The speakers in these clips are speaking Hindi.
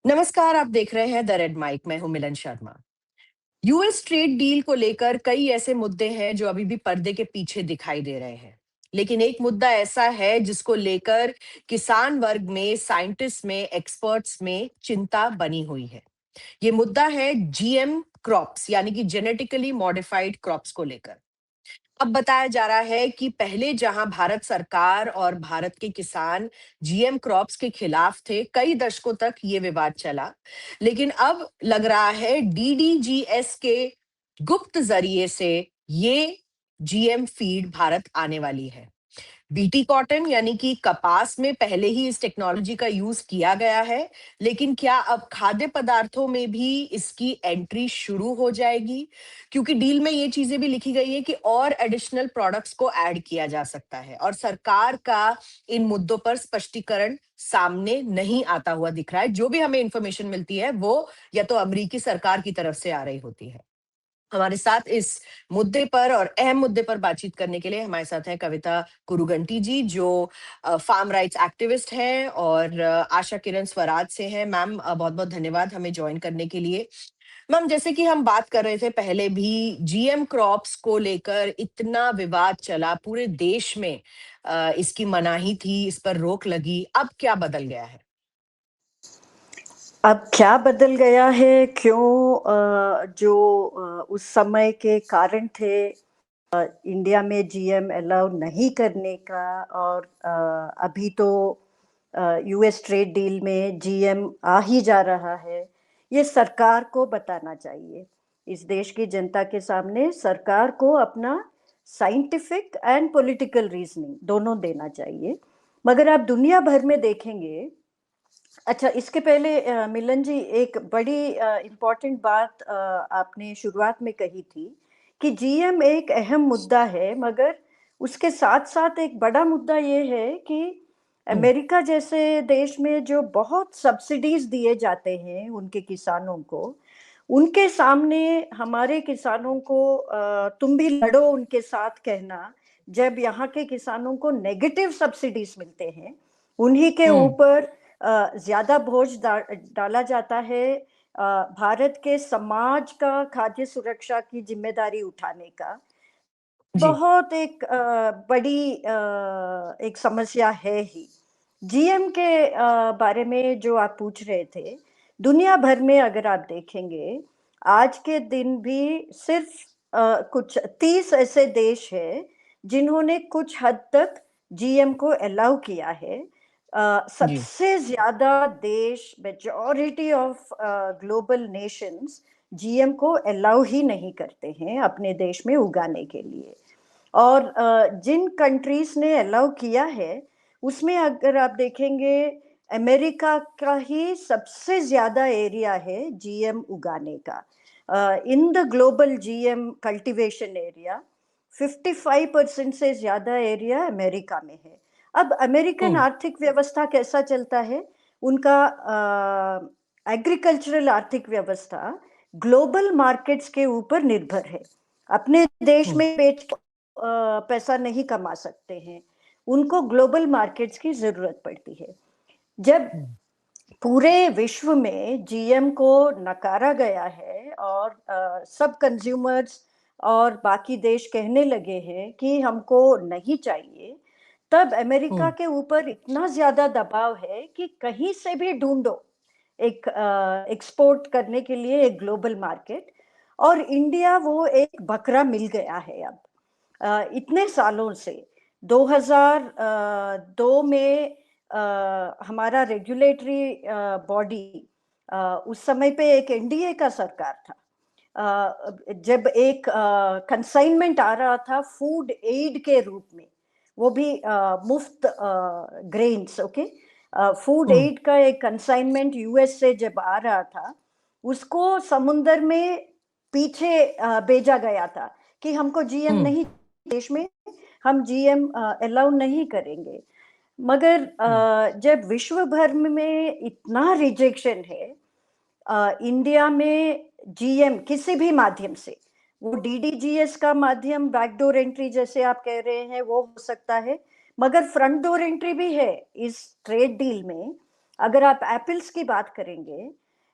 नमस्कार, आप देख रहे हैं द रेड माइक। मैं हूं Milan Sharma. US trade deal को लेकर कई ऐसे मुद्दे हैं जो अभी भी पर्दे के पीछे दिखाई दे रहे हैं। लेकिन एक मुद्दा ऐसा है जिसको लेकर किसान वर्ग में, साइंटिस्ट में, एक्सपर्ट्स में चिंता बनी हुई है। ये मुद्दा है जीएम क्रॉप्स, यानी कि जेनेटिकली मॉडिफाइड क्रॉप्स को लेकर। अब बताया जा रहा है कि पहले जहां भारत सरकार और भारत के किसान जीएम क्रॉप्स के खिलाफ थे, कई दशकों तक ये विवाद चला। लेकिन अब लग रहा है डीडीजीएस के गुप्त जरिए से ये जीएम फीड भारत आने वाली है। बीटी कॉटन यानी कि कपास में पहले ही इस टेक्नोलॉजी का यूज किया गया है, लेकिन क्या अब खाद्य पदार्थों में भी इसकी एंट्री शुरू हो जाएगी? क्योंकि डील में ये चीजें भी लिखी गई है कि और एडिशनल प्रोडक्ट्स को ऐड किया जा सकता है, और सरकार का इन मुद्दों पर स्पष्टीकरण सामने नहीं आता हुआ दिख रहा है। जो भी हमें इंफॉर्मेशन मिलती है वो या तो अमेरिकी सरकार की तरफ से आ रही होती है। हमारे साथ इस मुद्दे पर और अहम मुद्दे पर बातचीत करने के लिए हमारे साथ हैं कविता कुरुगंटी जी, जो फार्म राइट्स एक्टिविस्ट हैं और आशा किरण स्वराज से हैं। मैम, बहुत बहुत धन्यवाद हमें ज्वाइन करने के लिए। मैम, जैसे कि हम बात कर रहे थे पहले भी, जीएम क्रॉप्स को लेकर इतना विवाद चला, पूरे देश में इसकी मनाही थी, इस पर रोक लगी। अब क्या बदल गया है? अब क्या बदल गया है, क्यों जो उस समय के कारण थे इंडिया में जीएम अलाउ नहीं करने का, और अभी तो यूएस ट्रेड डील में जीएम आ ही जा रहा है, ये सरकार को बताना चाहिए। इस देश की जनता के सामने सरकार को अपना साइंटिफिक एंड पॉलिटिकल रीजनिंग दोनों देना चाहिए। मगर आप दुनिया भर में देखेंगे। अच्छा, इसके पहले मिलन जी, एक बड़ी इम्पोर्टेंट बात आपने शुरुआत में कही थी कि जीएम एक अहम मुद्दा है, मगर उसके साथ साथ एक बड़ा मुद्दा ये है कि हम्म। अमेरिका जैसे देश में जो बहुत सब्सिडीज दिए जाते हैं उनके किसानों को, उनके सामने हमारे किसानों को तुम भी लड़ो उनके साथ कहना, जब यहाँ के किसानों को नेगेटिव सब्सिडीज मिलते हैं, उन्हीं के हम्म। ऊपर ज्यादा बोझ डाला जाता है भारत के समाज का खाद्य सुरक्षा की जिम्मेदारी उठाने का। जी। बहुत एक बड़ी एक समस्या है ही। जीएम के बारे में जो आप पूछ रहे थे, दुनिया भर में अगर आप देखेंगे, आज के दिन भी सिर्फ कुछ 30 ऐसे देश हैं जिन्होंने कुछ हद तक जीएम को अलाउ किया है। जी। सबसे ज्यादा देश, majority of global Nations GM को अलाउ ही नहीं करते हैं अपने देश में उगाने के लिए। और जिन कंट्रीज ने अलाउ किया है उसमें अगर आप देखेंगे, अमेरिका का ही सबसे ज्यादा एरिया है जीएम उगाने का। In the global GM cultivation area 55% से ज्यादा एरिया अमेरिका में है। अब अमेरिकन हम्म। आर्थिक व्यवस्था कैसा चलता है, उनका एग्रीकल्चरल आर्थिक व्यवस्था ग्लोबल मार्केट्स के ऊपर निर्भर है। अपने देश हम्म। में बेच पैसा नहीं कमा सकते हैं, उनको ग्लोबल मार्केट्स की जरूरत पड़ती है। जब हम्म। पूरे विश्व में जीएम को नकारा गया है और सब कंज्यूमर्स और बाकी देश कहने लगे हैं कि हमको नहीं चाहिए, तब अमेरिका हम्म। के ऊपर इतना ज्यादा दबाव है कि कहीं से भी ढूंढो एक एक्सपोर्ट करने के लिए एक ग्लोबल मार्केट। और इंडिया वो एक बकरा मिल गया है अब। इतने सालों से 2002 में हमारा रेगुलेटरी बॉडी, उस समय पे एक एनडीए का सरकार था, जब एक कंसाइनमेंट आ रहा था फूड एड के रूप में, वो भी मुफ्त ग्रेन्स, ओके, फूड हम्म। एड का एक कंसाइनमेंट यूएस से जब आ रहा था, उसको समुंदर में पीछे भेजा गया था कि हमको जीएम हम्म। नहीं, देश में हम जीएम अलाउ नहीं करेंगे। मगर हम्म। जब विश्व भर में इतना रिजेक्शन है इंडिया में जीएम किसी भी माध्यम से, वो डीडीजीएस का माध्यम, बैकडोर एंट्री जैसे आप कह रहे हैं, वो हो सकता है, मगर फ्रंट डोर एंट्री भी है इस ट्रेड डील में। अगर आप एप्पल्स की बात करेंगे,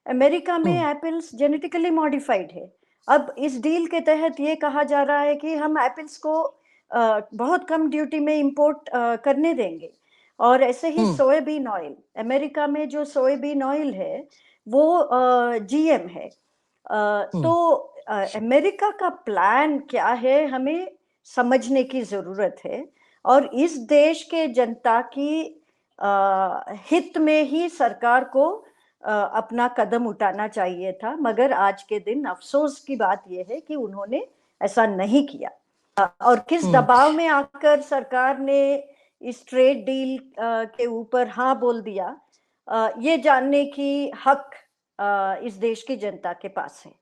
अमेरिका में हम्म। एप्पल्स जेनेटिकली मॉडिफाइड है। अब इस डील के तहत ये कहा जा रहा है कि हम एप्पल्स को बहुत कम ड्यूटी में इंपोर्ट करने देंगे। और ऐसे ही हम्म। सोयाबीन ऑयल, अमेरिका में जो सोयाबीन ऑयल है वो जीएम है। तो हम्म। अमेरिका का प्लान क्या है हमें समझने की जरूरत है। और इस देश के जनता की हित में ही सरकार को अपना कदम उठाना चाहिए था, मगर आज के दिन अफसोस की बात यह है कि उन्होंने ऐसा नहीं किया। और किस हम्म। दबाव में आकर सरकार ने इस ट्रेड डील के ऊपर हाँ बोल दिया, ये जानने की हक इस देश की जनता के पास है।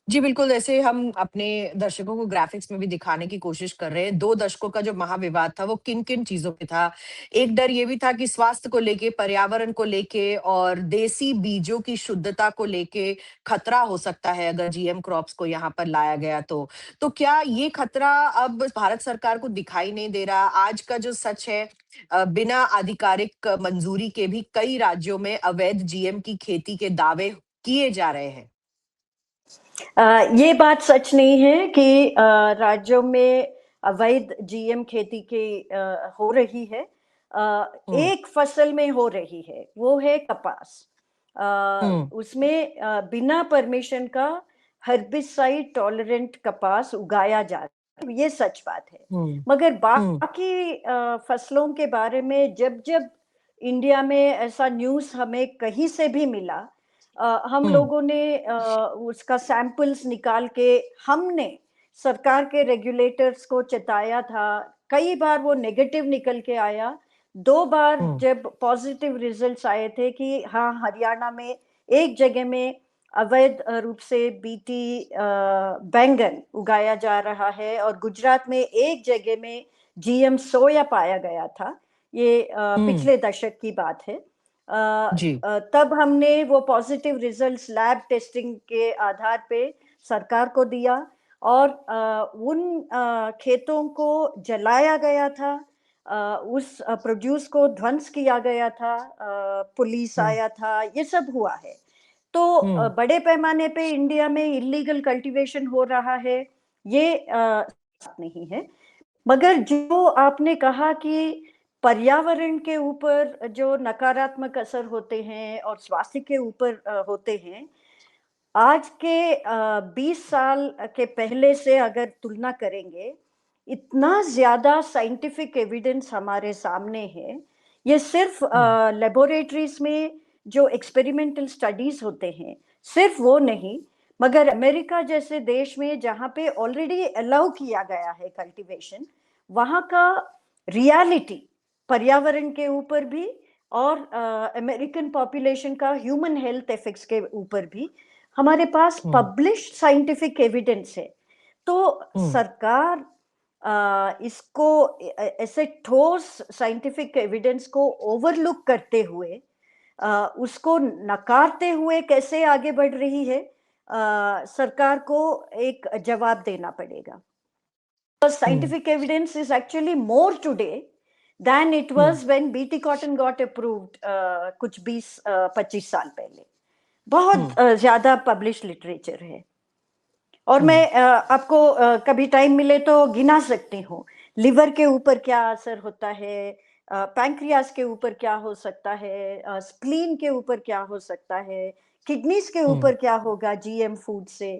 जी, बिल्कुल, ऐसे हम अपने दर्शकों को ग्राफ़िक्स में भी दिखाने की कोशिश कर रहे हैं। 2 दशकों का जो महाविवाद था, वो किन-किन चीज़ों पे था। एक डर ये भी था कि स्वास्थ्य को लेके, पर्यावरण को लेके और देसी बीजों की शुद्धता को लेके खतरा हो सकता है अगर जीएम क्रॉप्स को यहाँ पर लाया गया तो। तो क्या ये खतरा अब भारत सरकार को दिखाई नहीं दे रहा? आज का जो सच है बिना आधिकारिक मंजूरी के भी कई राज्यों में अवैध जीएम की खेती के दावे किए जा रहे हैं। ये बात सच नहीं है कि राज्यों में अवैध जीएम खेती की हो रही है। हुँ। एक फसल में हो रही है, वो है कपास। हुँ। उसमें बिना परमिशन का हर्बिसाइड टॉलरेंट कपास उगाया जा रहा है, ये सच बात है। हुँ। मगर हुँ। बाकी फसलों के बारे में जब जब इंडिया में ऐसा न्यूज़ हमें कहीं से भी मिला, हम हुँ। लोगों ने उसका सैंपल्स निकाल के हमने सरकार के रेगुलेटर्स को चेताया था। कई बार वो नेगेटिव निकल के आया। 2 बार हुँ। जब पॉजिटिव रिजल्ट्स आए थे कि हाँ, हरियाणा में एक जगह में अवैध रूप से बीटी बैंगन उगाया जा रहा है और गुजरात में एक जगह में जीएम सोया पाया गया था। ये हुँ। पिछले दशक की बात है। जी। तब हमने वो पॉजिटिव रिजल्ट्स लैब टेस्टिंग के आधार पे सरकार को दिया और उन खेतों को जलाया गया था। उस प्रोड्यूस को ध्वंस किया गया था। पुलिस हुँ। आया था, ये सब हुआ है। तो हुँ। बड़े पैमाने पे इंडिया में इलीगल कल्टीवेशन हो रहा है, ये नहीं है। मगर जो आपने कहा कि पर्यावरण के ऊपर जो नकारात्मक असर होते हैं और स्वास्थ्य के ऊपर होते हैं, आज के 20 साल के पहले से अगर तुलना करेंगे, इतना ज़्यादा साइंटिफिक एविडेंस हमारे सामने है। ये सिर्फ़ हुँ। लैबोरेटरीज़ में जो एक्सपेरिमेंटल स्टडीज़ होते हैं, सिर्फ़ वो नहीं, मगर अमेरिका जैसे देश में जहाँ पे ऑलरेडी अलाउ किया गया है कल्टीवेशन, वहाँ का रियलिटी पर्यावरण के ऊपर भी और अमेरिकन पॉपुलेशन का ह्यूमन हेल्थ इफेक्ट्स के ऊपर भी हमारे पास हुँ। पब्लिश्ड साइंटिफिक एविडेंस है। तो हुँ। सरकार इसको ऐसे ठोस साइंटिफिक एविडेंस को ओवरलुक करते हुए उसको नकारते हुए कैसे आगे बढ़ रही है, सरकार को एक जवाब देना पड़ेगा। हुँ। Scientific evidence is actually more today than it hmm. was when BT cotton got approved कुछ 20-25 साल पहले। बहुत हुँ। ज्यादा पब्लिश लिटरेचर है। और हुँ। मैं आपको कभी टाइम मिले तो गिना सकती हूँ लिवर के ऊपर क्या असर होता है, पैंक्रियास के ऊपर क्या हो सकता है, स्प्लीन के ऊपर क्या हो सकता है, किडनीज के हुँ। ऊपर क्या होगा जीएम फूड से।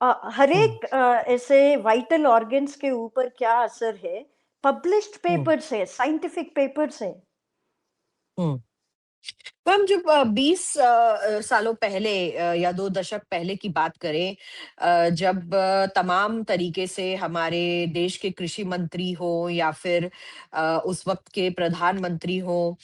हर हुँ। एक ऐसे वाइटल ऑर्गन्स के ऊपर क्या असर है, पब्लिश्ड हुँ। पेपर्स है, साइंटिफिक पेपर्स है। हुँ। तो हम जब 20 सालों पहले या 2 दशक पहले की बात करें, जब तमाम तरीके से हमारे देश के कृषि मंत्री हों या फिर उस वक़्त के प्रधानमंत्री हों,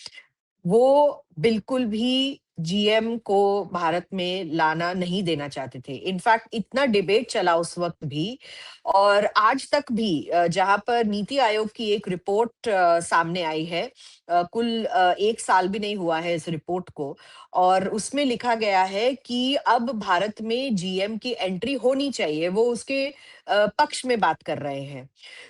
वो बिल्कुल भी जीएम को भारत में लाना नहीं देना चाहते थे। इनफैक्ट इतना डिबेट चला उस वक़्त भी और आज तक भी जहाँ पर नीति आयोग की एक रिपोर्ट सामने आई है, कुल 1 साल भी नहीं हुआ है इस रिपोर्ट को और उसमें लिखा गया है कि अब भारत में जीएम की एंट्री होनी चाहिए, वो उसके पक्ष में बात कर रहे हैं।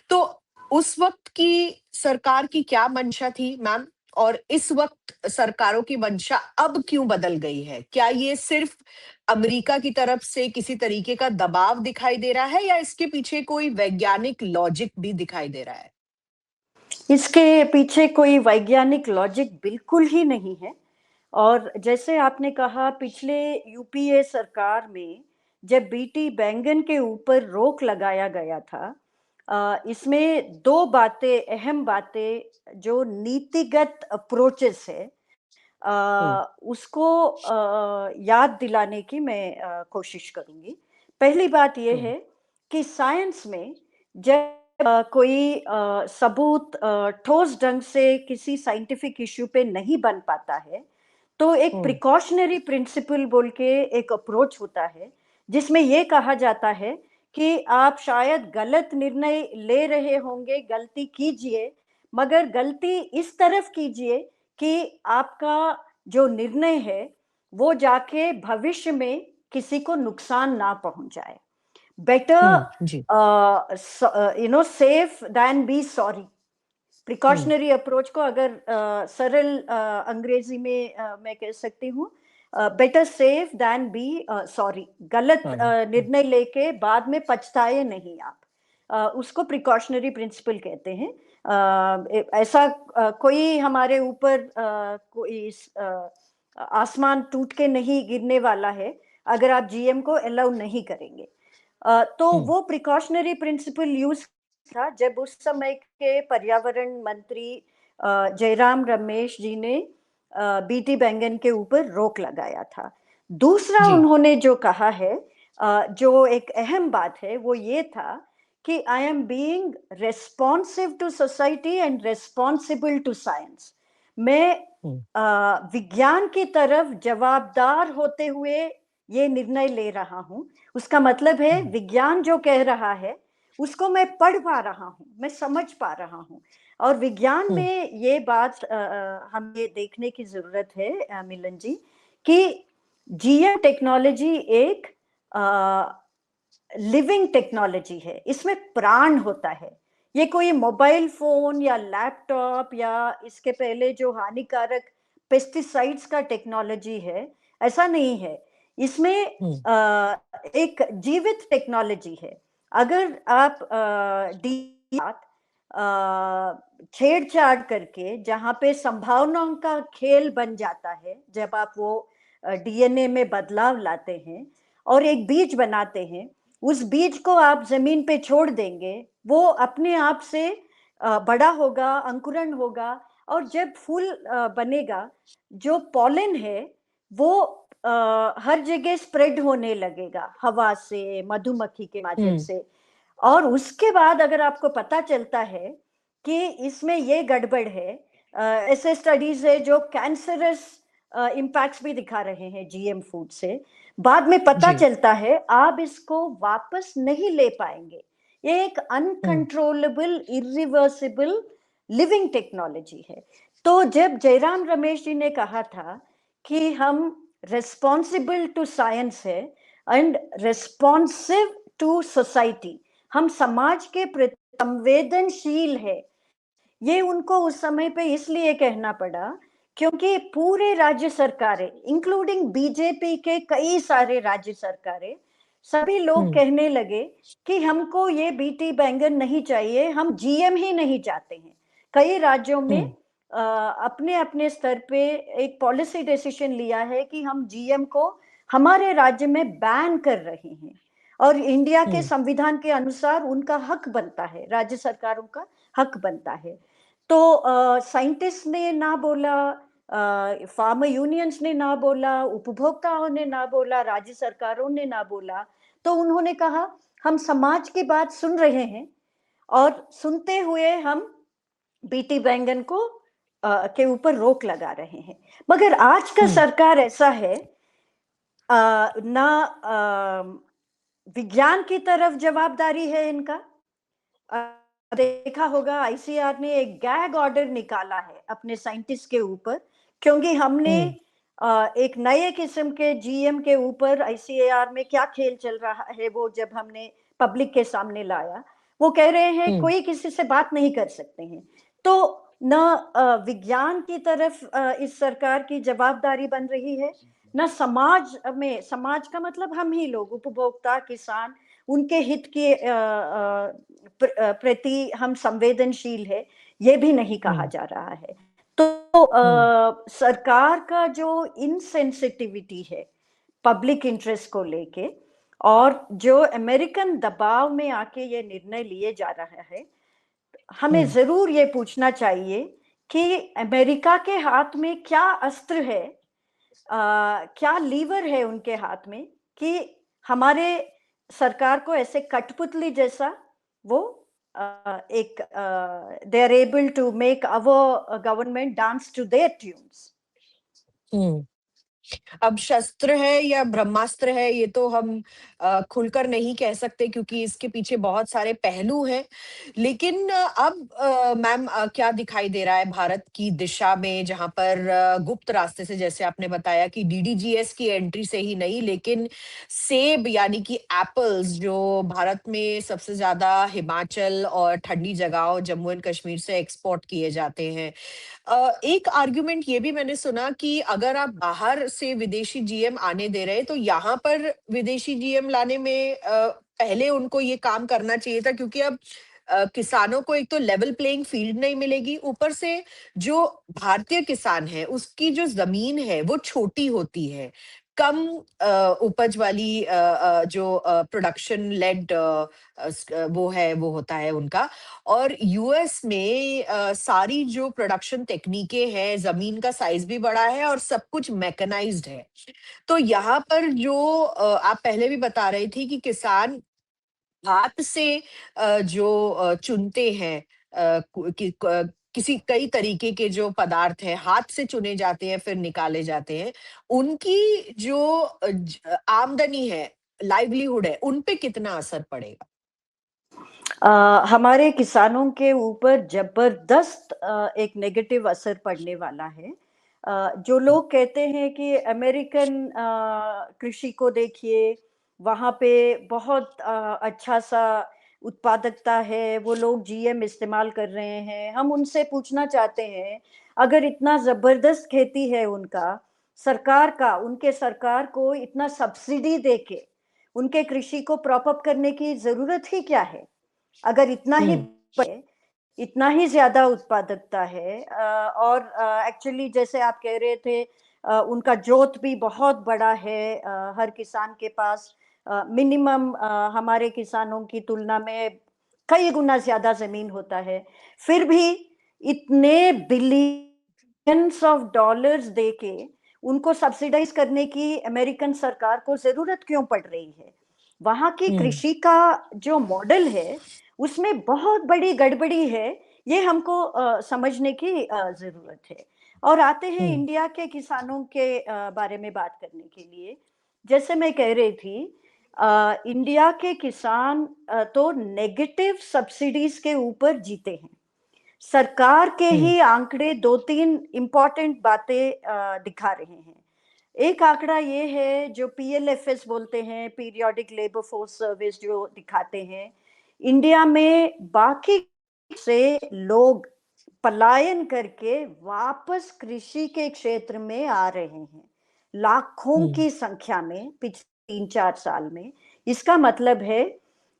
तो उस वक़्त की सरकार की क्या मंशा थी मैम? और इस वक्त सरकारों की मंशा अब क्यों बदल गई है? क्या ये सिर्फ अमेरिका की तरफ से किसी तरीके का दबाव दिखाई दे रहा है या इसके पीछे कोई वैज्ञानिक लॉजिक भी दिखाई दे रहा है? इसके पीछे कोई वैज्ञानिक लॉजिक बिल्कुल ही नहीं है। और जैसे आपने कहा, पिछले यूपीए सरकार में जब बीटी बैंगन के ऊपर रोक लगाया गया था, इसमें दो बातें, अहम बातें जो नीतिगत अप्रोचेस है, हम्म। उसको याद दिलाने की मैं कोशिश करूंगी। पहली बात यह हम्म। है कि साइंस में जब कोई सबूत ठोस ढंग से किसी साइंटिफिक इश्यू पे नहीं बन पाता है, तो एक हम्म। प्रिकॉशनरी प्रिंसिपल बोल के एक अप्रोच होता है, जिसमें यह कहा जाता है कि आप शायद गलत निर्णय ले रहे होंगे, गलती कीजिए, मगर गलती इस तरफ कीजिए कि आपका जो निर्णय है वो जाके भविष्य में किसी को नुकसान ना पहुंचाए। बेटर जी। Safe than be sorry. Hmm. Precautionary approach को अगर सरल अंग्रेजी में मैं कह सकती हूँ, better safe than be sorry. गलत हाँ। निर्णय लेके बाद में पछताए नहीं आप। उसको प्रिकॉशनरी प्रिंसिपल कहते हैं। ऐसा कोई हमारे ऊपर कोई आसमान टूट के नहीं गिरने वाला है अगर आप जीएम को अलाउ नहीं करेंगे। तो हम्म। वो प्रिकॉशनरी प्रिंसिपल यूज था जब उस समय के पर्यावरण मंत्री जयराम रमेश जी ने बीटी बैंगन के ऊपर रोक लगाया था। दूसरा जी। उन्होंने जो कहा है, जो एक अहम बात है, वो ये था कि I am being responsive to society and responsible to science. मैं हम्म। विज्ञान की तरफ जवाबदार होते हुए ये निर्णय ले रहा हूं। उसका मतलब है हम्म। विज्ञान जो कह रहा है उसको मैं पढ़ पा रहा हूँ, मैं समझ पा रहा हूँ। और विज्ञान हम्म। में ये बात हम ये देखने की जरूरत है, मिलन जी, कि जीएम टेक्नोलॉजी एक लिविंग टेक्नोलॉजी है, इसमें प्राण होता है। ये कोई मोबाइल फोन या लैपटॉप या इसके पहले जो हानिकारक पेस्टिसाइड्स का टेक्नोलॉजी है, ऐसा नहीं है। इसमें हम्म। एक जीवित टेक्नोलॉजी है। अगर आप छेड़छाड़ करके जहां पे संभावनाओं का खेल बन जाता है, जब आप वो डीएनए में बदलाव लाते हैं और एक बीज बनाते हैं, उस बीज को आप जमीन पे छोड़ देंगे, वो अपने आप से बड़ा होगा, अंकुरण होगा, और जब फूल बनेगा, जो पॉलन है वो हर जगह स्प्रेड होने लगेगा, हवा से, मधुमक्खी के माध्यम हम्म। से। और उसके बाद अगर आपको पता चलता है कि इसमें ये गड़बड़ है, ऐसे स्टडीज है जो कैंसरस इम्पैक्ट्स भी दिखा रहे हैं जीएम फूड से, बाद में पता जी। चलता है आप इसको वापस नहीं ले पाएंगे। ये एक हम्म। अनकंट्रोलेबल, इरिवर्सिबल लिविंग टेक्नोलॉजी है। तो जब जयराम रमेश जी ने कहा था कि हम रेस्पॉन्सिबल टू साइंस है एंड रेस्पॉन्सिव टू सोसाइटी, हम समाज के प्रति संवेदनशील है, ये उनको उस समय पे इसलिए कहना पड़ा क्योंकि पूरे राज्य सरकारें, इंक्लूडिंग बीजेपी के कई सारे राज्य सरकारें, सभी लोग हम्म। कहने लगे कि हमको ये बीटी बैंगन नहीं चाहिए, हम जीएम ही नहीं चाहते हैं। कई राज्यों में हम्म। अपने अपने स्तर पे एक पॉलिसी डिसीजन लिया है कि हम जीएम को हमारे राज्य में बैन कर रहे हैं। और इंडिया के हम्म। संविधान के अनुसार उनका हक बनता है, राज्य सरकारों का हक बनता है। तो साइंटिस्ट ने ना बोला, फार्मर यूनियंस ने ना बोला, उपभोक्ताओं ने ना बोला, राज्य सरकारों ने ना बोला। तो उन्होंने कहा हम समाज की बात सुन रहे हैं और सुनते हुए हम बीटी बैंगन को के ऊपर रोक लगा रहे हैं। मगर आज का हम्म। सरकार ऐसा है, ना विज्ञान की तरफ जवाबदारी है इनका। देखा होगा आईसीआर ने एक गैग ऑर्डर निकाला है अपने साइंटिस्ट के ऊपर, क्योंकि हमने हम्म। एक नए किस्म के जीएम के ऊपर आईसीआर में क्या खेल चल रहा है वो जब हमने पब्लिक के सामने लाया। वो कह रहे हैं हम्म। कोई किसी से बात नहीं कर सकते हैं। तो न विज्ञान की तरफ इस सरकार की जवाबदारी बन रही है, न समाज का मतलब हम ही लोग, उपभोक्ता, किसान, उनके हित के प्रति हम संवेदनशील है, ये भी नहीं कहा हम्म। जा रहा है। तो हम्म। सरकार का जो इनसेंसिटिविटी है पब्लिक इंटरेस्ट को लेके, और जो अमेरिकन दबाव में आके ये निर्णय लिए जा रहा है, हमें हम्म। जरूर ये पूछना चाहिए कि अमेरिका के हाथ में क्या अस्त्र है, क्या लीवर है उनके हाथ में, कि हमारे सरकार को ऐसे कठपुतली जैसा वो एक they are able to make our government dance to their tunes. Hmm. अब शस्त्र है या ब्रह्मास्त्र है, ये तो हम खुलकर नहीं कह सकते क्योंकि इसके पीछे बहुत सारे पहलू हैं। लेकिन अब मैम क्या दिखाई दे रहा है भारत की दिशा में, जहां पर गुप्त रास्ते से, जैसे आपने बताया कि डीडीजीएस की एंट्री से ही नहीं, लेकिन सेब यानी कि एप्पल्स जो भारत में सबसे ज्यादा हिमाचल और ठंडी जगहों जम्मू एंड कश्मीर से एक्सपोर्ट किए जाते हैं। एक आर्गुमेंट ये भी मैंने सुना कि अगर आप बाहर से विदेशी जीएम आने दे रहे हैं तो यहाँ पर विदेशी जीएम लाने में पहले उनको ये काम करना चाहिए था, क्योंकि अब किसानों को एक तो लेवल प्लेइंग फील्ड नहीं मिलेगी, ऊपर से जो भारतीय किसान है उसकी जो जमीन है वो छोटी होती है, कम उपज वाली जो प्रोडक्शन लेड वो है, वो होता है उनका। और यूएस में सारी जो प्रोडक्शन टेक्निकें हैं, जमीन का साइज भी बड़ा है और सब कुछ मैकेनाइज्ड है। तो यहाँ पर जो आप पहले भी बता रही थी कि किसान हाथ से जो चुनते हैं, किसी कई तरीके के जो पदार्थ हैं हाथ से चुने जाते हैं फिर निकाले जाते हैं, उनकी जो आमदनी है, लाइवलीहुड है, उन पे कितना असर पड़ेगा? हमारे किसानों के ऊपर जबरदस्त एक नेगेटिव असर पड़ने वाला है। जो लोग कहते हैं कि अमेरिकन कृषि को देखिए, वहाँ पे बहुत अच्छा सा उत्पादकता है, वो लोग जीएम इस्तेमाल कर रहे हैं। हम उनसे पूछना चाहते हैं, अगर इतना जबरदस्त खेती है उनका, उनके सरकार को इतना सब्सिडी देके उनके कृषि को प्रॉप अप करने की जरूरत ही क्या है? अगर हम्म। इतना ही ज़्यादा उत्पादकता है, और एक्चुअली जैसे आप कह रहे थे, उनका जोत भी बहुत बड़ा है, हर किसान के पास मिनिमम हमारे किसानों की तुलना में कई गुना ज़्यादा ज़मीन होता है। फिर भी इतने बिलियंस ऑफ डॉलर्स देके उनको सब्सिडाइज़ करने की अमेरिकन सरकार को ज़रूरत क्यों पड़ रही है? वहाँ की हम्म। कृषि का जो मॉडल है, उसमें बहुत बड़ी गड़बड़ी है, ये हमको समझने की ज़रूरत है। और आते हैं हम्म। इंडिया के किसानों के बारे में बात करने के लिए। जैसे मैं कह रही थी, इंडिया के किसान तो नेगेटिव सब्सिडीज़ के ऊपर जीते हैं। सरकार के हम्म। ही आंकड़े 2-3 इम्पोर्टेंट बातें दिखा रहे हैं। एक आंकड़ा ये है जो पीएलएफएस बोलते हैं, पीरियोडिक लेबर फोर्स सर्विस, जो दिखाते हैं इंडिया में बाकी से लोग पलायन करके वापस कृषि के क्षेत्र में आ रहे हैं, लाखों हम्म। की संख्या में पिछले 3-4 साल में। इसका मतलब है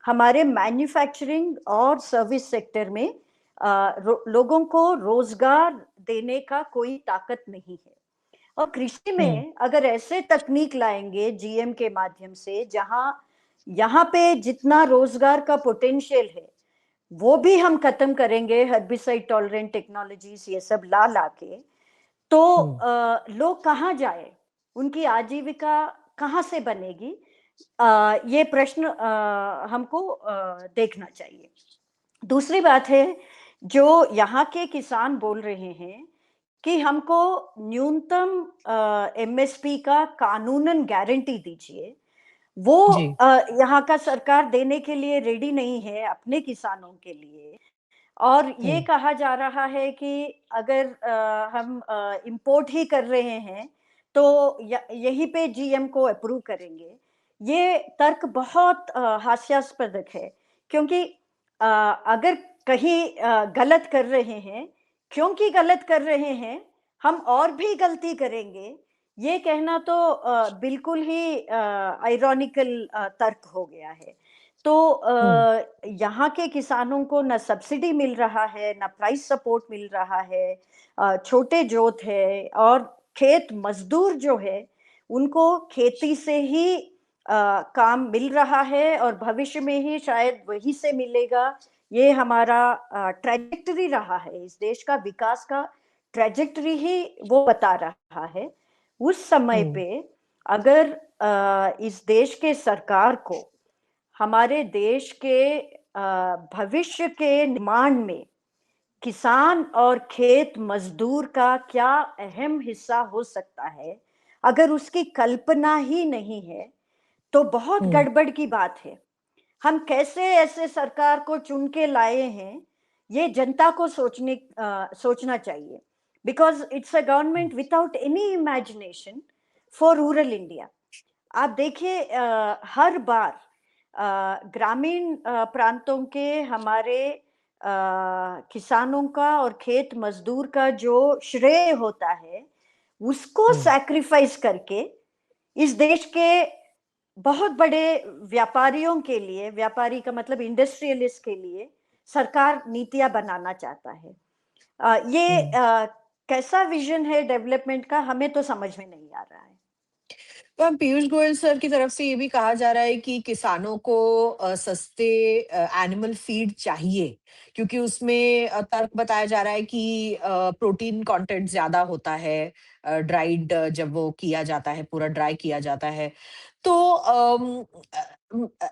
हमारे मैन्युफैक्चरिंग और सर्विस सेक्टर में लोगों को रोजगार देने का कोई ताकत नहीं है। और कृषि हम्म। में अगर ऐसे तकनीक लाएंगे जीएम के माध्यम से, जहां यहाँ पे जितना रोजगार का पोटेंशियल है वो भी हम खत्म करेंगे, हर्बिसाइड टॉलरेंट टेक्नोलॉजीज ये सब ला ला के, तो हम्म। लोग कहाँ जाए, उनकी आजीविका कहाँ से बनेगी? ये प्रश्न हमको देखना चाहिए। दूसरी बात है, जो यहाँ के किसान बोल रहे हैं कि हमको न्यूनतम एमएसपी का कानूनन गारंटी दीजिए, वो जी। यहाँ का सरकार देने के लिए रेडी नहीं है अपने किसानों के लिए। और ये हम्म। कहा जा रहा है कि अगर हम इंपोर्ट ही कर रहे हैं तो यहीं पे जीएम को अप्रूव करेंगे। ये तर्क बहुत हास्यास्पद है, क्योंकि अगर कहीं गलत कर रहे हैं क्योंकि गलत कर रहे हैं, हम और भी गलती करेंगे, ये कहना तो बिल्कुल ही आयरॉनिकल तर्क हो गया है। तो हम्म। यहाँ के किसानों को ना सब्सिडी मिल रहा है, ना प्राइस सपोर्ट मिल रहा है, छोटे जोत है, और खेत मजदूर जो है, उनको खेती से ही काम मिल रहा है, और भविष्य में ही शायद वही से मिलेगा। ये हमारा ट्रेजेक्टरी रहा है, इस देश का विकास का ट्रेजेक्टरी ही वो बता रहा है। उस समय हम्म। पे अगर इस देश के सरकार को हमारे देश के भविष्य के निर्माण में किसान और खेत मजदूर का क्या अहम हिस्सा हो सकता है, अगर उसकी कल्पना ही नहीं है, तो बहुत हम्म। गड़बड़ की बात है। हम कैसे ऐसे सरकार को चुन के लाए हैं, ये जनता को सोचना चाहिए, because it's a government without any imagination for rural India. आप देखिए हर बार ग्रामीण प्रांतों के हमारे किसानों का और खेत मजदूर का जो श्रेय होता है, उसको हम्म। सैक्रिफाइस करके इस देश के बहुत बड़े व्यापारियों के लिए, व्यापारी का मतलब इंडस्ट्रियलिस्ट के लिए, सरकार नीतियां बनाना चाहता है। ये हम्म। कैसा विजन है डेवलपमेंट का, हमें तो समझ में नहीं आ रहा है। तो अब पीयूष गोयल सर की तरफ से ये भी कहा जा रहा है कि किसानों को सस्ते एनिमल फीड चाहिए, क्योंकि उसमें तर्क बताया जा रहा है कि प्रोटीन कंटेंट ज्यादा होता है, ड्राइड जब वो किया जाता है, पूरा ड्राई किया जाता है। तो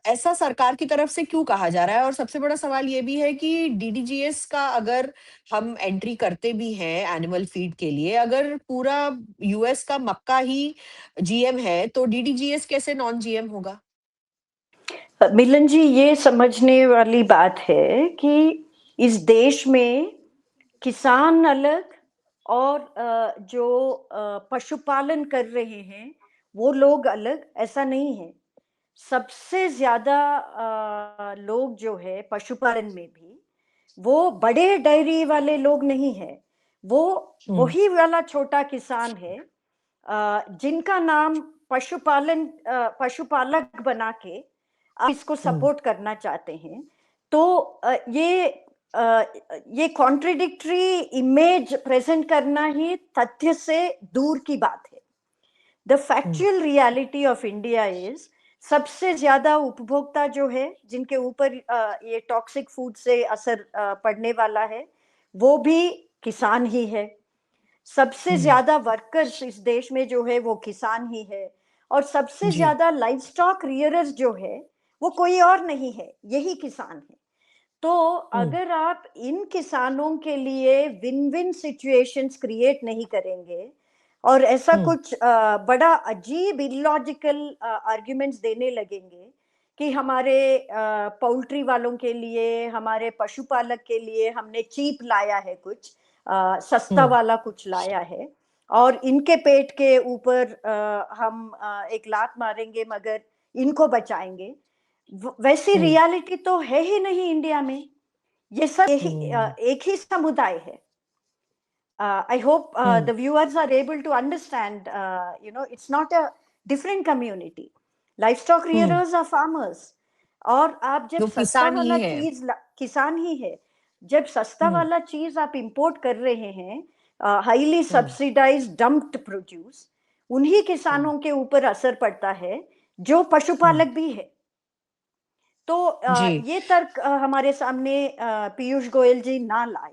ऐसा सरकार की तरफ से क्यों कहा जा रहा है? और सबसे बड़ा सवाल ये भी है कि डीडीजीएस का अगर हम एंट्री करते भी हैं एनिमल फीड के लिए, अगर पूरा यूएस का मक्का ही जीएम है, तो डीडीजीएस कैसे नॉन जीएम होगा? मिलन जी, ये समझने वाली बात है कि इस देश में किसान अलग और जो पशुपालन कर रहे हैं वो लोग अलग, ऐसा नहीं है। सबसे ज्यादा लोग जो है पशुपालन में भी, वो बड़े डेयरी वाले लोग नहीं है, वो हुँ। वही वाला छोटा किसान है जिनका नाम पशुपालक बना के आप इसको हुँ। सपोर्ट करना चाहते हैं। तो अ, ये कॉन्ट्रडिक्टरी इमेज प्रेजेंट करना ही तथ्य से दूर की बात है। The hmm. Factual reality of India is, सबसे ज्यादा उपभोक्ता जो है, जिनके ऊपर ये टॉक्सिक फूड से असर पड़ने वाला है, वो भी किसान ही है। सबसे हुँ। ज्यादा वर्कर्स इस देश में जो है वो किसान ही है, और सबसे जी। ज्यादा लाइव स्टॉक रियरर्स जो है वो कोई और नहीं है, यही किसान है। तो हुँ। अगर आप इन किसानों के लिए विन विन सिचुएशंस क्रिएट नहीं करेंगे, और ऐसा हुँ। कुछ बड़ा अजीब इलॉजिकल आर्ग्यूमेंट्स देने लगेंगे कि हमारे पोल्ट्री वालों के लिए, हमारे पशुपालक के लिए हमने चीप लाया है कुछ, सस्ता हुँ। वाला कुछ लाया है, और इनके पेट के ऊपर हम एक लात मारेंगे मगर इनको बचाएंगे। वैसी हुँ। रियलिटी तो है ही नहीं इंडिया में। ये सब हुँ। एक ही समुदाय है। I hope hmm. the viewers are able to understand, it's not a different community. Livestock hmm. rearers are farmers. और आप जब वो सस्ता किसान ही वाला है। चीज किसान ही है, जब सस्ता हुँ। वाला चीज आप इंपोर्ट कर रहे हैं, हाईली हुँ। सब्सिडाइज्ड डंप्ड प्रोड्यूस, उन्हीं हुँ। किसानों के ऊपर असर पड़ता है जो हुँ। पशुपालक भी है। तो जी। ये तर्क हमारे सामने पीयूष गोयल जी ना लाए।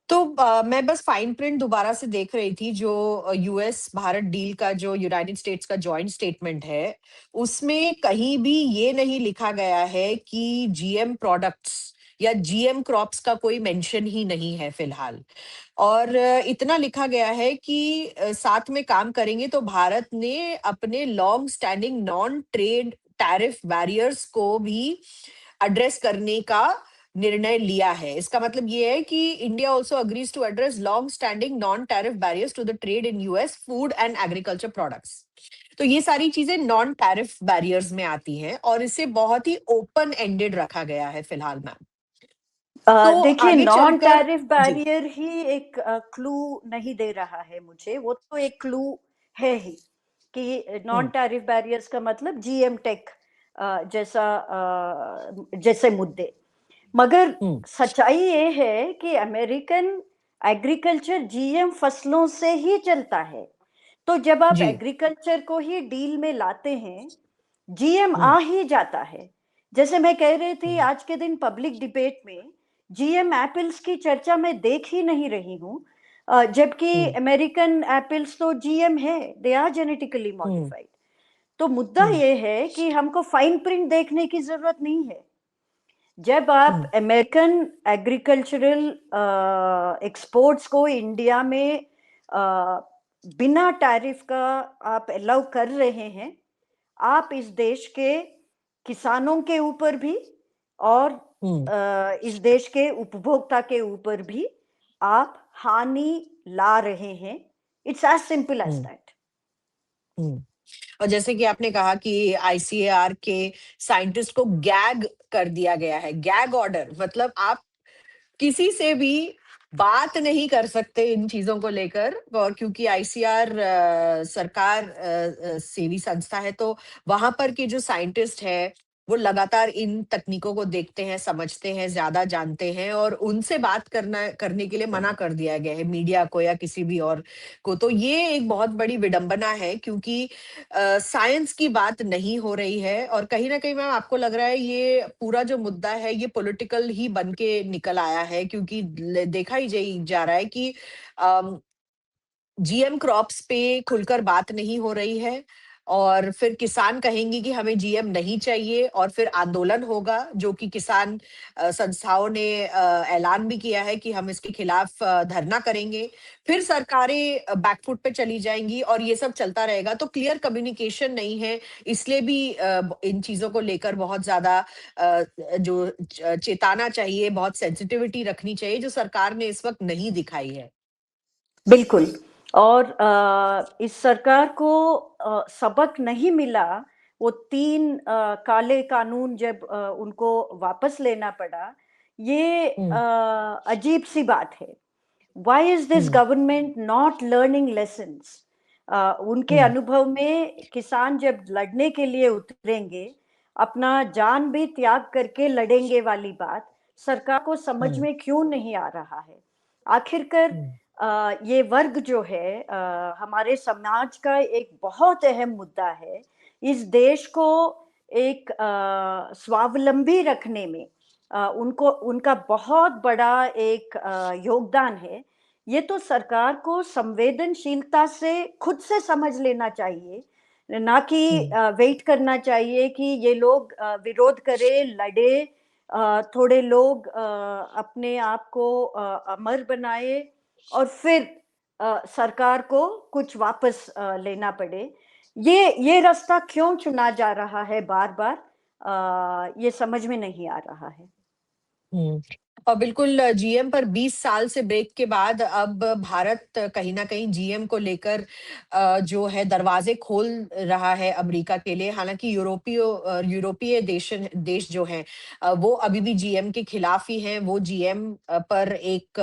तो मैं बस फाइन प्रिंट दोबारा से देख रही थी, जो यूएस भारत डील का जो यूनाइटेड स्टेट्स का जॉइंट स्टेटमेंट है, उसमें कहीं भी ये नहीं लिखा गया है कि जीएम प्रोडक्ट्स या जीएम क्रॉप्स का कोई मेंशन ही नहीं है फिलहाल। और इतना लिखा गया है कि साथ में काम करेंगे, तो भारत ने अपने long standing non trade tariff barriers को भी एड्रेस करने का निर्णय लिया है। इसका मतलब ये है कि India also agrees to address long standing non tariff barriers to the trade in US food and agriculture products. तो ये सारी चीजें नॉन टैरिफ बैरियर्स में आती हैं, और इसे बहुत ही ओपन एंडेड रखा गया है फिलहाल, मैम। तो देखिए, आगे नॉन चलकर टैरिफ जी। बैरियर ही एक क्लू नहीं दे रहा है मुझे, वो तो एक क्लू है ही कि नॉन हम्म। टैरिफ बैरियर्स का मतलब जीएम टेक जैसा जैसे मुद्दे। मगर हम्म। सच्चाई ये है कि अमेरिकन एग्रीकल्चर जीएम फसलों से ही चलता है। तो जब आप जी। एग्रीकल्चर को ही डील में लाते हैं, जीएम हम्म। आ ही जाता है। जैसे मैं कह रही थी, हम्म। आज के दिन पब्लिक डिबेट में जीएम एप्पल्स की चर्चा मैं देख ही नहीं रही हूँ, जबकि हम्म। अमेरिकन एप्पल्स तो जीएम है, they are genetically hmm. Modified. तो मुद्दा हम्म। ये है कि हमको फाइन प्रिंट देखने की जरूरत नहीं है। जब आप हम्म। अमेरिकन एग्रीकल्चरल एक्सपोर्ट्स को इंडिया में बिना टैरिफ का आप अलाउ कर रहे हैं, आप इस देश के किसानों के ऊपर भी और हम्म। इस देश के उपभोक्ता के ऊपर भी आप हानि ला रहे हैं। It's as simple as hmm. That. Hmm. और जैसे कि आपने कहा कि आईसीएआर के साइंटिस्ट को गैग कर दिया गया है, गैग ऑर्डर, मतलब आप किसी से भी बात नहीं कर सकते इन चीजों को लेकर। और क्योंकि आईसीआर सरकार सेवी संस्था है, तो वहां पर के जो साइंटिस्ट है वो लगातार इन तकनीकों को देखते हैं, समझते हैं, ज्यादा जानते हैं, और उनसे बात करने के लिए मना कर दिया गया है मीडिया को या किसी भी और को। तो ये एक बहुत बड़ी विडंबना है, क्योंकि साइंस की बात नहीं हो रही है। और कहीं ना कहीं मैम आपको लग रहा है ये पूरा जो मुद्दा है ये पॉलिटिकल ही बन के निकल आया है, क्योंकि देखा ही जा रहा है कि जीएम क्रॉप्स पे खुलकर बात नहीं हो रही है, और फिर किसान कहेंगे कि हमें जीएम नहीं चाहिए, और फिर आंदोलन होगा, जो कि किसान संस्थाओं ने ऐलान भी किया है कि हम इसके खिलाफ धरना करेंगे। फिर सरकारें बैकफुट पे चली जाएंगी और ये सब चलता रहेगा। तो क्लियर कम्युनिकेशन नहीं है, इसलिए भी इन चीजों को लेकर बहुत ज्यादा जो चेताना चाहिए, बहुत सेंसिटिविटी रखनी चाहिए, जो सरकार ने इस वक्त नहीं दिखाई है। बिल्कुल। और इस सरकार को सबक नहीं मिला, वो 3 काले कानून जब उनको वापस लेना पड़ा, ये हम्म। अजीब-सी बात है। Why is this hmm. Government not learning lessons? उनके हम्म। अनुभव में किसान जब लड़ने के लिए उतरेंगे, अपना जान भी त्याग करके लड़ेंगे वाली बात, सरकार को समझ हम्म। में क्यों नहीं आ रहा है? आखिरकार हम्म। ये वर्ग जो है हमारे समाज का एक बहुत अहम मुद्दा है। इस देश को एक स्वावलंबी रखने में उनको उनका बहुत बड़ा एक योगदान है। ये तो सरकार को संवेदनशीलता से खुद से समझ लेना चाहिए, ना कि हम्म। वेट करना चाहिए कि ये लोग विरोध करें, लड़े, थोड़े लोग अपने आप को अमर बनाए और फिर सरकार को कुछ वापस लेना पड़े। ये रास्ता क्यों चुना जा रहा है बार-बार, ये समझ में नहीं आ रहा है। हुँ। और बिल्कुल जीएम पर 20 साल से ब्रेक के बाद अब भारत कहीं न कहीं जीएम को लेकर जो है दरवाज़े खोल रहा है अमेरिका के लिए। हालाँकि यूरोपीय देश जो हैं वो अभी भी जीएम के खिलाफ ही हैं। वो जीएम पर एक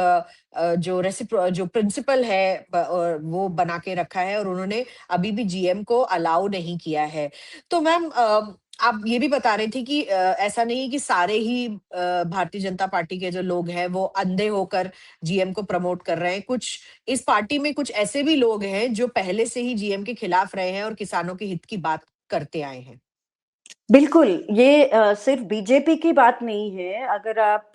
जो प्रिंसिपल है वो बना के रखा है, और उन्होंने अभी भी जीएम को अलाउ नहीं किया है। तो मैम आप ये भी बता रही थी कि ऐसा नहीं है कि सारे ही भारतीय जनता पार्टी के जो लोग हैं वो अंधे होकर जीएम को प्रमोट कर रहे हैं। कुछ इस पार्टी में कुछ ऐसे भी लोग हैं जो पहले से ही जीएम के खिलाफ रहे हैं और किसानों के हित की बात करते आए हैं। बिल्कुल, ये सिर्फ़ बीजेपी की बात नहीं है। अगर आप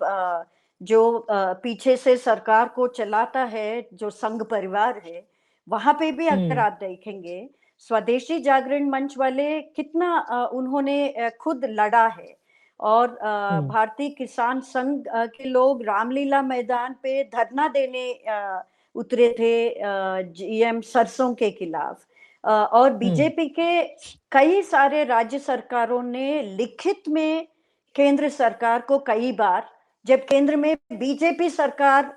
जो पीछे से सरकार को चलाता है, जो संघ परिवार है, वहाँ पे भी अगर हुँ। आप देखेंगे, स्वदेशी जागरण मंच वाले कितना उन्होंने खुद लड़ा है। और हुँ। भारतीय किसान संघ के लोग रामलीला मैदान पे धरना देने उतरे थे जीएम सरसों के खिलाफ। और हुँ। बीजेपी के कई सारे राज्य सरकारों ने लिखित में केंद्र सरकार को कई बार, जब केंद्र में बीजेपी सरकार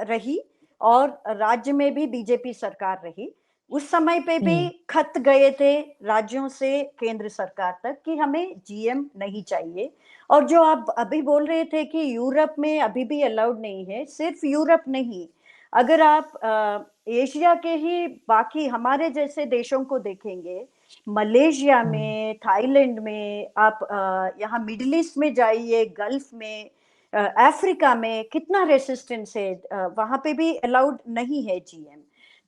रही और राज्य में भी बीजेपी सरकार रही, उस समय पे भी खत गए थे राज्यों से केंद्र सरकार तक कि हमें जीएम नहीं चाहिए। और जो आप अभी बोल रहे थे कि यूरोप में अभी भी अलाउड नहीं है, सिर्फ यूरोप नहीं, अगर आप एशिया के ही बाकी हमारे जैसे देशों को देखेंगे, मलेशिया में, थाईलैंड में, आप यहाँ मिडिल ईस्ट में जाइए, गल्फ में, अफ्रीका में कितना रेसिस्टेंस है, वहां पे भी अलाउड नहीं है जीएम।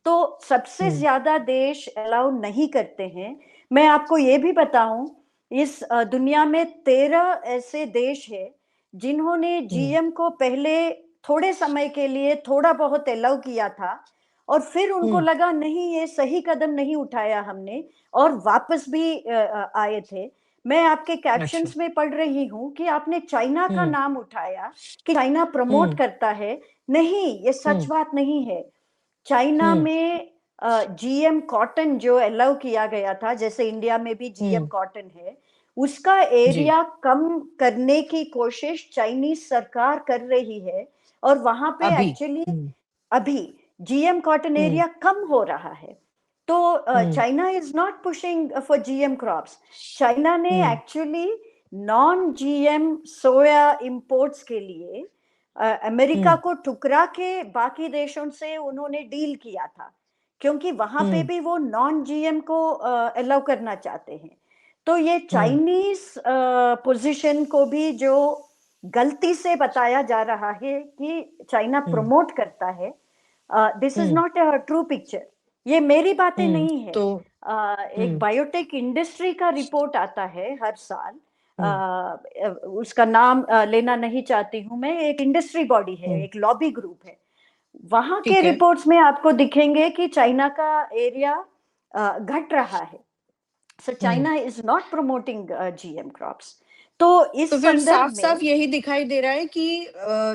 तो सबसे ज्यादा देश अलाउ नहीं करते हैं। मैं आपको ये भी बताऊं, इस दुनिया में 13 ऐसे देश हैं जिन्होंने जीएम को पहले थोड़े समय के लिए थोड़ा बहुत अलाउ किया था, और फिर उनको लगा नहीं ये सही कदम नहीं उठाया हमने, और वापस भी आए थे। मैं आपके अच्छा। कैप्शंस में पढ़ रही हूँ कि आपने चाइना का हम्म। नाम उठाया कि चाइना प्रमोट हम्म। करता है। नहीं, ये सच हम्म। बात नहीं है। चाइना हम्म। में जीएम कॉटन जो अलाउ किया गया था, जैसे इंडिया में भी जीएम हम्म। कॉटन है, उसका जी। एरिया कम करने की कोशिश चाइनीज सरकार कर रही है। और वहां पे अभी। Actually hmm. अभी जीएम कॉटन हम्म। एरिया कम हो रहा है। तो hmm. China is not pushing for GM crops. China ने hmm. Actually non GM soya imports के लिए अमेरिका हम्म। को ठुकरा के बाकी देशों से उन्होंने डील किया था, क्योंकि वहां पे हम्म। भी वो नॉन जीएम को अलाउ करना चाहते हैं। तो ये हम्म। चाइनीज पोजीशन को भी जो गलती से बताया जा रहा है कि चाइना हम्म। प्रमोट करता है, this is hmm. Not a true picture. ये मेरी बातें नहीं है। तो। एक हम्म। बायोटेक इंडस्ट्री का रिपोर्ट आता है हर साल। हम्म। उसका नाम लेना नहीं चाहती हूँ मैं। एक इंडस्ट्री बॉडी है, हम्म। एक लॉबी ग्रुप है। वहां के ठीक है। रिपोर्ट्स में आपको दिखेंगे कि चाइना का एरिया घट रहा है। So hmm. China is not promoting GM crops. तो तो इस फिर संदर्भ साफ में साफ यही दिखाई दे रहा है कि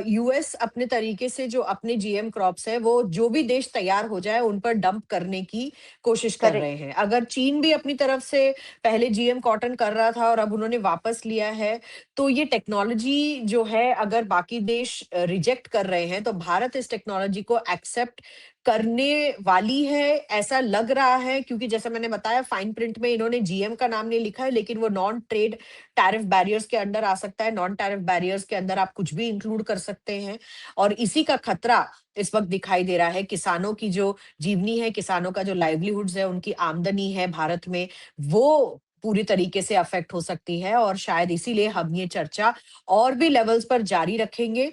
यूएस अपने तरीके से जो अपने जीएम क्रॉप्स है वो जो भी देश तैयार हो जाए उन पर डंप करने की कोशिश कर रहे करेक्ट। हैं। अगर चीन भी अपनी तरफ से पहले जीएम कॉटन कर रहा था और अब उन्होंने वापस लिया है, तो ये टेक्नोलॉजी जो है अगर बाकी देश रिजेक्ट कर रहे हैं तो भारत इस टेक्नोलॉजी को एक्सेप्ट करने वाली है ऐसा लग रहा है। क्योंकि जैसा मैंने बताया फाइन प्रिंट में इन्होंने जीएम का नाम नहीं लिखा है, लेकिन वो नॉन ट्रेड टैरिफ बैरियर्स के अंडर आ सकता है। नॉन टैरिफ बैरियर्स के अंदर आप कुछ भी इंक्लूड कर सकते हैं, और इसी का खतरा इस वक्त दिखाई दे रहा है। किसानों की जो जीवनी है, किसानों का जो लाइवलीहुड्स है, उनकी आमदनी है भारत में, वो पूरी तरीके से अफेक्ट हो सकती है। और शायद इसीलिए हम ये चर्चा और भी लेवल्स पर जारी रखेंगे।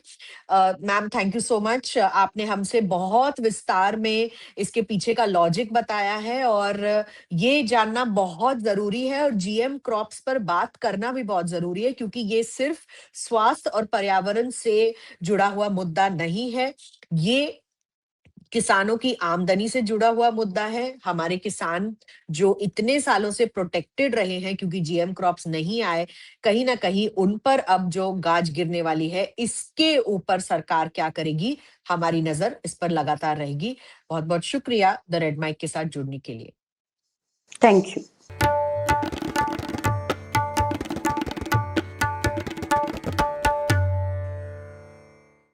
Ma'am, thank you so much. आपने हमसे बहुत विस्तार में इसके पीछे का लॉजिक बताया है, और ये जानना बहुत जरूरी है, और जीएम क्रॉप्स पर बात करना भी बहुत जरूरी है, क्योंकि ये सिर्फ स्वास्थ्य और पर्यावरण से जुड़ा हुआ मुद्दा नहीं है, ये किसानों की आमदनी से जुड़ा हुआ मुद्दा है। हमारे किसान जो इतने सालों से प्रोटेक्टेड रहे हैं क्योंकि जीएम क्रॉप्स नहीं आए, कहीं ना कहीं उन पर अब जो गाज गिरने वाली है, इसके ऊपर सरकार क्या करेगी, हमारी नजर इस पर लगातार रहेगी। बहुत बहुत शुक्रिया द रेड माइक के साथ जुड़ने के लिए। Thank you.